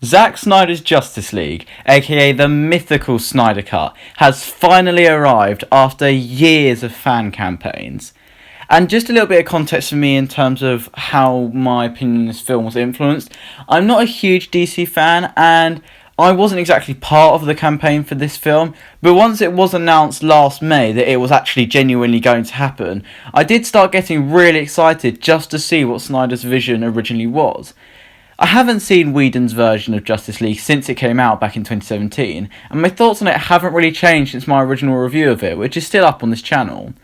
Zack Snyder's Justice League, aka the mythical Snyder Cut, has finally arrived after years of fan campaigns. And just a little bit of context for me in terms of how my opinion on this film was influenced. I'm not a huge DC fan, and I wasn't exactly part of the campaign for this film, but once it was announced last May that it was actually genuinely going to happen, I did start getting really excited just to see what Snyder's vision originally was. I haven't seen Whedon's version of Justice League since it came out back in 2017, and my thoughts on it haven't really changed since my original review of it, which is still up on this channel.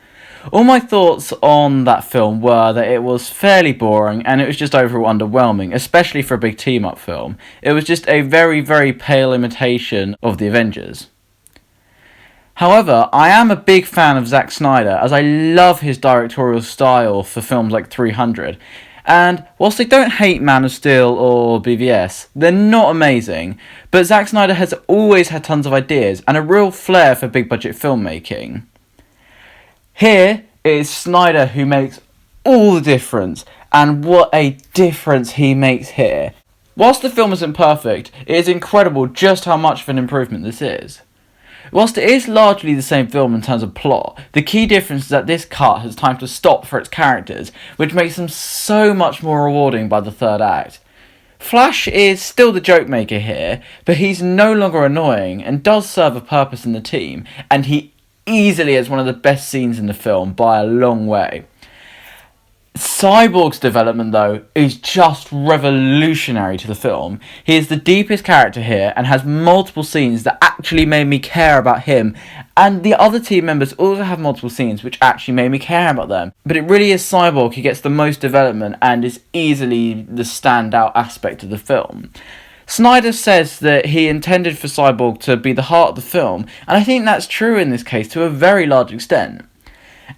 All my thoughts on that film were that it was fairly boring and it was just overall underwhelming, especially for a big team-up film. It was just a very, very pale imitation of the Avengers. However, I am a big fan of Zack Snyder, as I love his directorial style for films like 300. And whilst I don't hate Man of Steel or BVS, they're not amazing, but Zack Snyder has always had tons of ideas and a real flair for big budget filmmaking. Here is Snyder who makes all the difference, and what a difference he makes here. Whilst the film isn't perfect, it is incredible just how much of an improvement this is. Whilst it is largely the same film in terms of plot, the key difference is that this cut has time to stop for its characters, which makes them so much more rewarding by the third act. Flash is still the joke maker here, but he's no longer annoying and does serve a purpose in the team, and he easily is one of the best scenes in the film by a long way. Cyborg's development, though, is just revolutionary to the film. He is the deepest character here and has multiple scenes that actually made me care about him, and the other team members also have multiple scenes which actually made me care about them. But it really is Cyborg who gets the most development and is easily the standout aspect of the film. Snyder says that he intended for Cyborg to be the heart of the film, and I think that's true in this case to a very large extent.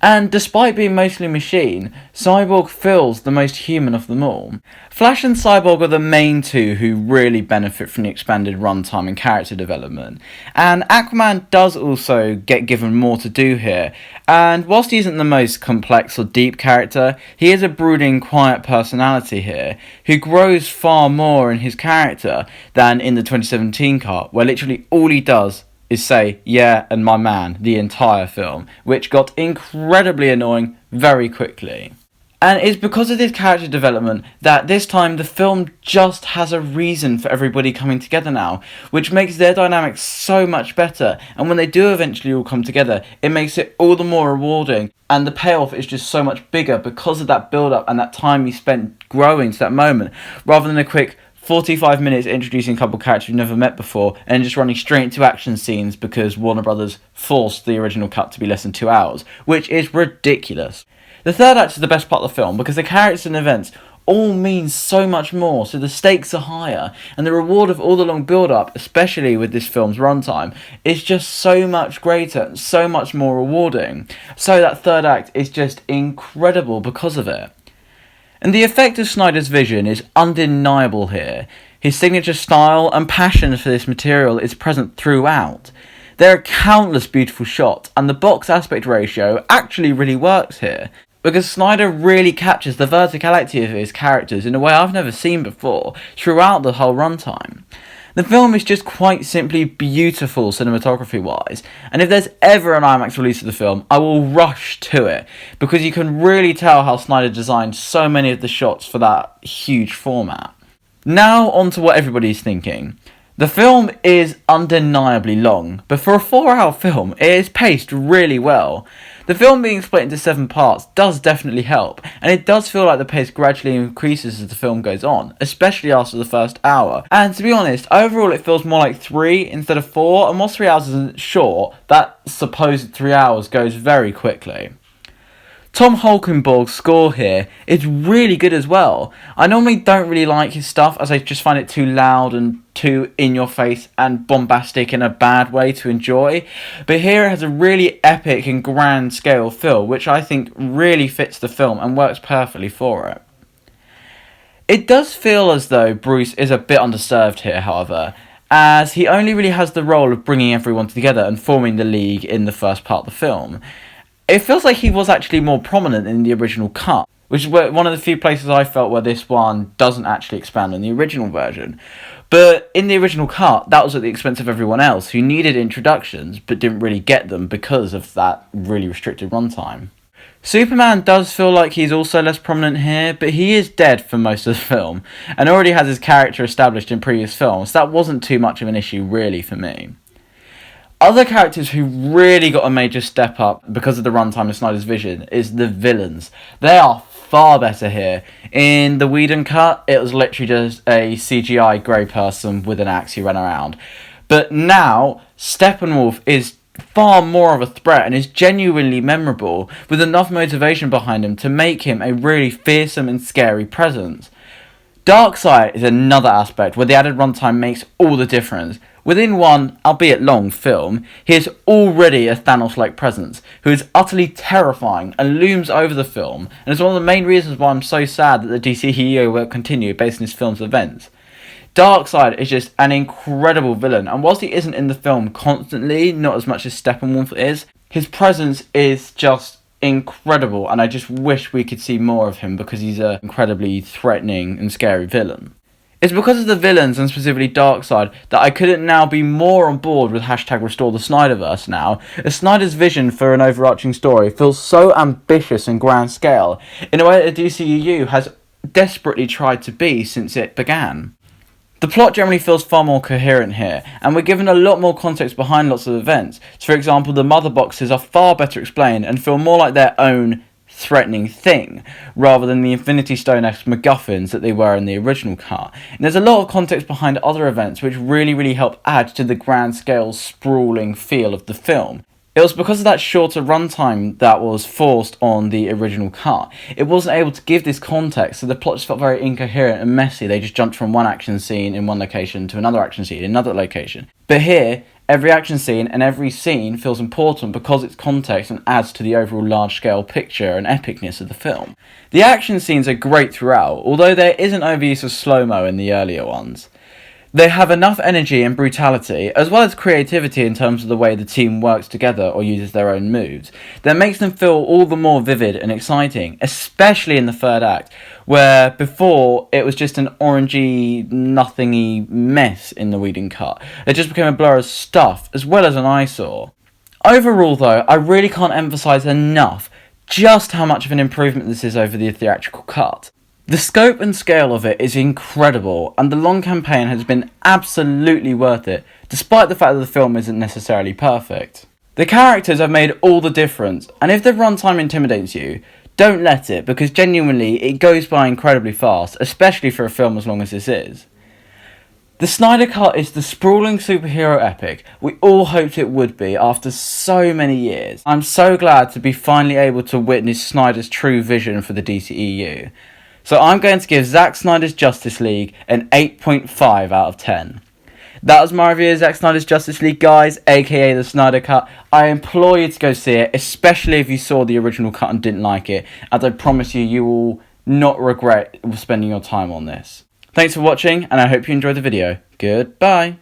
And despite being mostly machine, Cyborg feels the most human of them all. Flash and Cyborg are the main two who really benefit from the expanded runtime and character development, and Aquaman does also get given more to do here, and whilst he isn't the most complex or deep character, he is a brooding, quiet personality here, who grows far more in his character than in the 2017 cut, where literally all he does is say, "yeah, and my man," the entire film, which got incredibly annoying very quickly. And it's because of this character development that this time the film just has a reason for everybody coming together now, which makes their dynamics so much better, and when they do eventually all come together, it makes it all the more rewarding, and the payoff is just so much bigger because of that build-up and that time you spent growing to that moment, rather than a quick 45 minutes introducing a couple characters you've never met before and just running straight into action scenes because Warner Brothers forced the original cut to be less than 2 hours, which is ridiculous. The third act is the best part of the film because the characters and events all mean so much more, so the stakes are higher, and the reward of all the long build-up, especially with this film's runtime, is just so much greater and so much more rewarding. So that third act is just incredible because of it. And the effect of Snyder's vision is undeniable here. His signature style and passion for this material is present throughout. There are countless beautiful shots, and the box aspect ratio actually really works here, because Snyder really captures the verticality of his characters in a way I've never seen before throughout the whole runtime. The film is just quite simply beautiful cinematography-wise, and if there's ever an IMAX release of the film, I will rush to it, because you can really tell how Snyder designed so many of the shots for that huge format. Now on to what everybody's thinking. The film is undeniably long, but for a 4-hour film, it is paced really well. The film being split into 7 parts does definitely help, and it does feel like the pace gradually increases as the film goes on, especially after the first hour. And to be honest, overall it feels more like 3 instead of 4, and whilst 3 hours isn't short, that supposed 3 hours goes very quickly. Tom Holkenborg's score here is really good as well. I normally don't really like his stuff as I just find it too loud and too in-your-face and bombastic in a bad way to enjoy, but here it has a really epic and grand scale feel which I think really fits the film and works perfectly for it. It does feel as though Bruce is a bit underserved here, however, as he only really has the role of bringing everyone together and forming the League in the first part of the film. It feels like he was actually more prominent in the original cut, which is one of the few places I felt where this one doesn't actually expand on the original version. But in the original cut, that was at the expense of everyone else who needed introductions but didn't really get them because of that really restricted runtime. Superman does feel like he's also less prominent here, but he is dead for most of the film, and already has his character established in previous films, so that wasn't too much of an issue really for me. Other characters who really got a major step up because of the runtime of Snyder's vision is the villains. They are far better here. In the Whedon cut, it was literally just a CGI grey person with an axe who ran around. But now, Steppenwolf is far more of a threat and is genuinely memorable, with enough motivation behind him to make him a really fearsome and scary presence. Darkseid is another aspect where the added runtime makes all the difference. Within one, albeit long, film, he is already a Thanos-like presence, who is utterly terrifying and looms over the film, and is one of the main reasons why I'm so sad that the DCEU won't continue based on this film's events. Darkseid is just an incredible villain, and whilst he isn't in the film constantly, not as much as Steppenwolf is, his presence is just incredible, and I just wish we could see more of him because he's an incredibly threatening and scary villain. It's because of the villains, and specifically Darkseid, that I couldn't now be more on board with #RestoreTheSnyderverse now, as Snyder's vision for an overarching story feels so ambitious and grand scale, in a way that the DCEU has desperately tried to be since it began. The plot generally feels far more coherent here, and we're given a lot more context behind lots of events. So for example, the mother boxes are far better explained and feel more like their own threatening thing, rather than the Infinity Stone-esque MacGuffins that they were in the original cut. And there's a lot of context behind other events which really help add to the grand scale sprawling feel of the film. It was because of that shorter runtime that was forced on the original cut. It wasn't able to give this context, so the plot just felt very incoherent and messy. They just jumped from one action scene in one location to another action scene in another location. But here, every action scene and every scene feels important because it's context and adds to the overall large-scale picture and epicness of the film. The action scenes are great throughout, although there isn't overuse of slow-mo in the earlier ones. They have enough energy and brutality, as well as creativity in terms of the way the team works together or uses their own moves, that makes them feel all the more vivid and exciting, especially in the third act, where before it was just an orangey, nothingy mess in the Whedon cut. It just became a blur of stuff, as well as an eyesore. Overall though, I really can't emphasise enough just how much of an improvement this is over the theatrical cut. The scope and scale of it is incredible, and the long campaign has been absolutely worth it, despite the fact that the film isn't necessarily perfect. The characters have made all the difference, and if the runtime intimidates you, don't let it, because genuinely it goes by incredibly fast, especially for a film as long as this is. The Snyder Cut is the sprawling superhero epic we all hoped it would be after so many years. I'm so glad to be finally able to witness Snyder's true vision for the DCEU. So I'm going to give Zack Snyder's Justice League an 8.5 out of 10. That was my review of Zack Snyder's Justice League, guys, aka the Snyder Cut. I implore you to go see it, especially if you saw the original cut and didn't like it, as I promise you, you will not regret spending your time on this. Thanks for watching, and I hope you enjoyed the video. Goodbye.